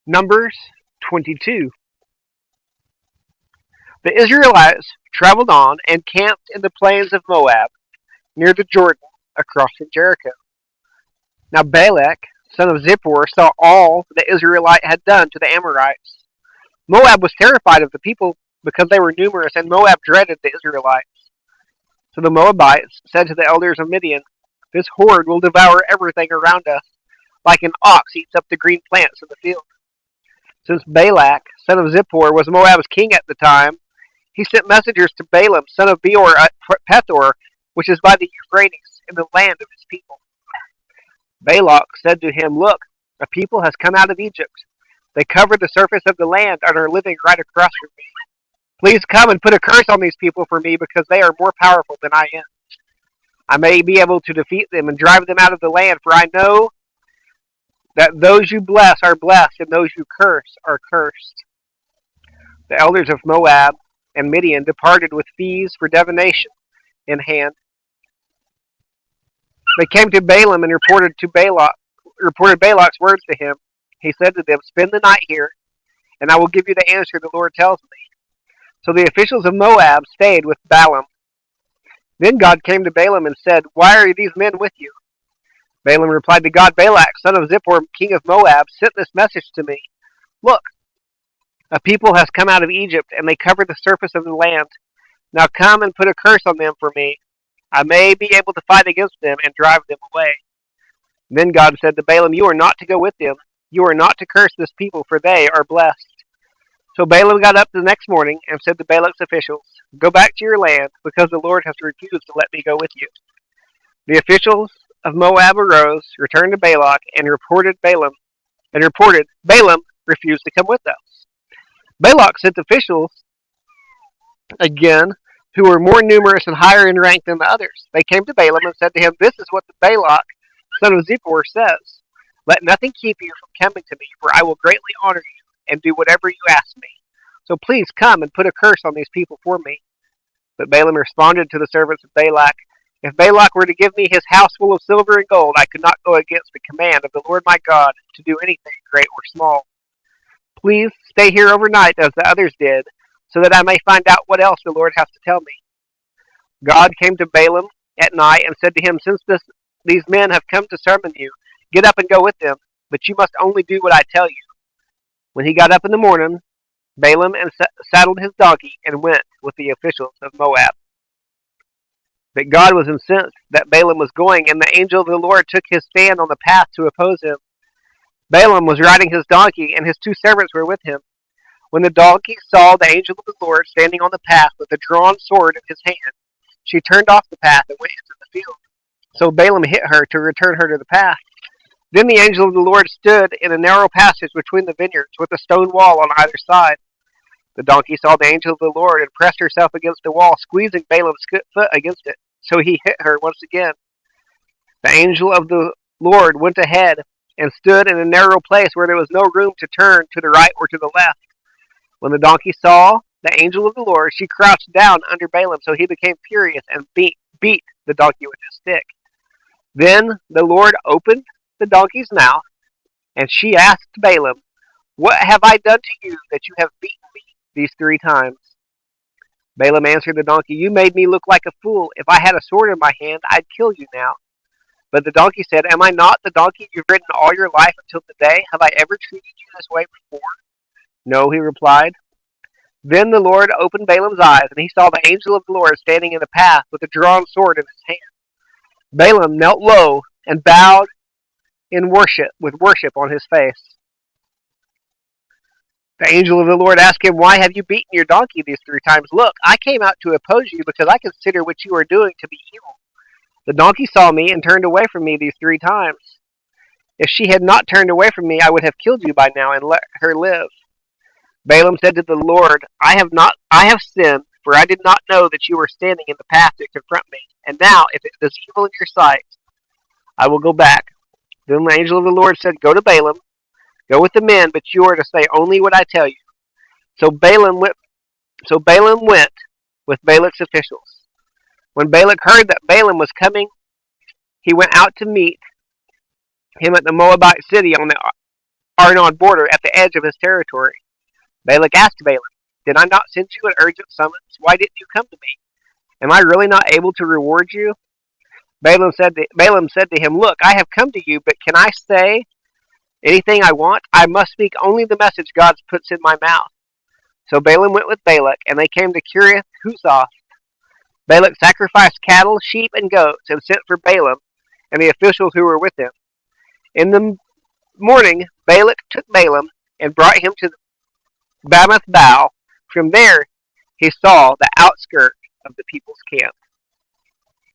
Numbers 22. The Israelites traveled on and camped in the plains of Moab, near the Jordan, across from Jericho. Now Balak, son of Zippor, saw all the Israelite had done to the Amorites. Moab was terrified of the people because they were numerous, and Moab dreaded the Israelites. So the Moabites said to the elders of Midian, "This horde will devour everything around us, like an ox eats up the green plants in the field." Since Balak, son of Zippor, was Moab's king at the time, he sent messengers to Balaam, son of Beor, at Pethor, which is by the Euphrates, in the land of his people. Balak said to him, "Look, a people has come out of Egypt. They cover the surface of the land and are living right across from me. Please come and put a curse on these people for me because they are more powerful than I am. I may be able to defeat them and drive them out of the land, for I know that those you bless are blessed and those you curse are cursed." The elders of Moab and Midian departed with fees for divination in hand. They came to Balaam and reported Balak's words to him. He said to them, "Spend the night here, and I will give you the answer the Lord tells me." So the officials of Moab stayed with Balaam. Then God came to Balaam and said, "Why are these men with you?" Balaam replied to God, "Balak, son of Zippor, king of Moab, sent this message to me. Look, a people has come out of Egypt, and they cover the surface of the land. Now come and put a curse on them for me. I may be able to fight against them and drive them away." Then God said to Balaam, "You are not to go with them. You are not to curse this people, for they are blessed." So Balaam got up the next morning and said to Balak's officials, "Go back to your land, because the Lord has refused to let me go with you." The officials of Moab arose, returned to Balak, and reported Balaam refused to come with us. Balak sent officials again, who were more numerous and higher in rank than the others. They came to Balaam and said to him, "This is what the Balak, son of Zippor, says. Let nothing keep you from coming to me, for I will greatly honor you and do whatever you ask me. So please come and put a curse on these people for me." But Balaam responded to the servants of Balak, "If Balak were to give me his house full of silver and gold, I could not go against the command of the Lord my God to do anything great or small. Please stay here overnight as the others did, so that I may find out what else the Lord has to tell me." God came to Balaam at night and said to him, "Since these men have come to summon you, get up and go with them, but you must only do what I tell you." When he got up in the morning, Balaam saddled his donkey and went with the officials of Moab. But God was incensed that Balaam was going, and the angel of the Lord took his stand on the path to oppose him. Balaam was riding his donkey, and his two servants were with him. When the donkey saw the angel of the Lord standing on the path with a drawn sword in his hand, she turned off the path and went into the field. So Balaam hit her to return her to the path. Then the angel of the Lord stood in a narrow passage between the vineyards, with a stone wall on either side. The donkey saw the angel of the Lord and pressed herself against the wall, squeezing Balaam's foot against it. So he hit her once again. The angel of the Lord went ahead and stood in a narrow place where there was no room to turn to the right or to the left. When the donkey saw the angel of the Lord, she crouched down under Balaam, so he became furious and beat the donkey with his stick. Then the Lord opened the donkey's mouth, and she asked Balaam, "What have I done to you that you have beaten me these 3 times?" Balaam answered the donkey, "You made me look like a fool. If I had a sword in my hand, I'd kill you now." But the donkey said, "Am I not the donkey you've ridden all your life until today? Have I ever treated you this way before?" "No," he replied. Then the Lord opened Balaam's eyes, and he saw the angel of the Lord standing in the path with a drawn sword in his hand. Balaam knelt low and bowed in worship, with worship on his face. The angel of the Lord asked him, "Why have you beaten your donkey these 3 times? Look, I came out to oppose you because I consider what you are doing to be evil. The donkey saw me and turned away from me these 3 times. If she had not turned away from me, I would have killed you by now and let her live." Balaam said to the Lord, I have sinned, for I did not know that you were standing in the path to confront me. And now, if it is evil in your sight, I will go back." Then the angel of the Lord said, "Go to Balaam, go with the men, but you are to say only what I tell you." So Balaam went with Balak's officials. When Balak heard that Balaam was coming, he went out to meet him at the Moabite city on the Arnon border at the edge of his territory. Balak asked Balaam, "Did I not send you an urgent summons? Why didn't you come to me? Am I really not able to reward you?" Balaam said to him, "Look, I have come to you, but can I say anything I want? I must speak only the message God puts in my mouth." So Balaam went with Balak, and they came to Kiriath Huzoth. Balak sacrificed cattle, sheep, and goats, and sent for Balaam and the officials who were with him. In the morning, Balak took Balaam and brought him to Bamoth Baal. From there, he saw the outskirts of the people's camp.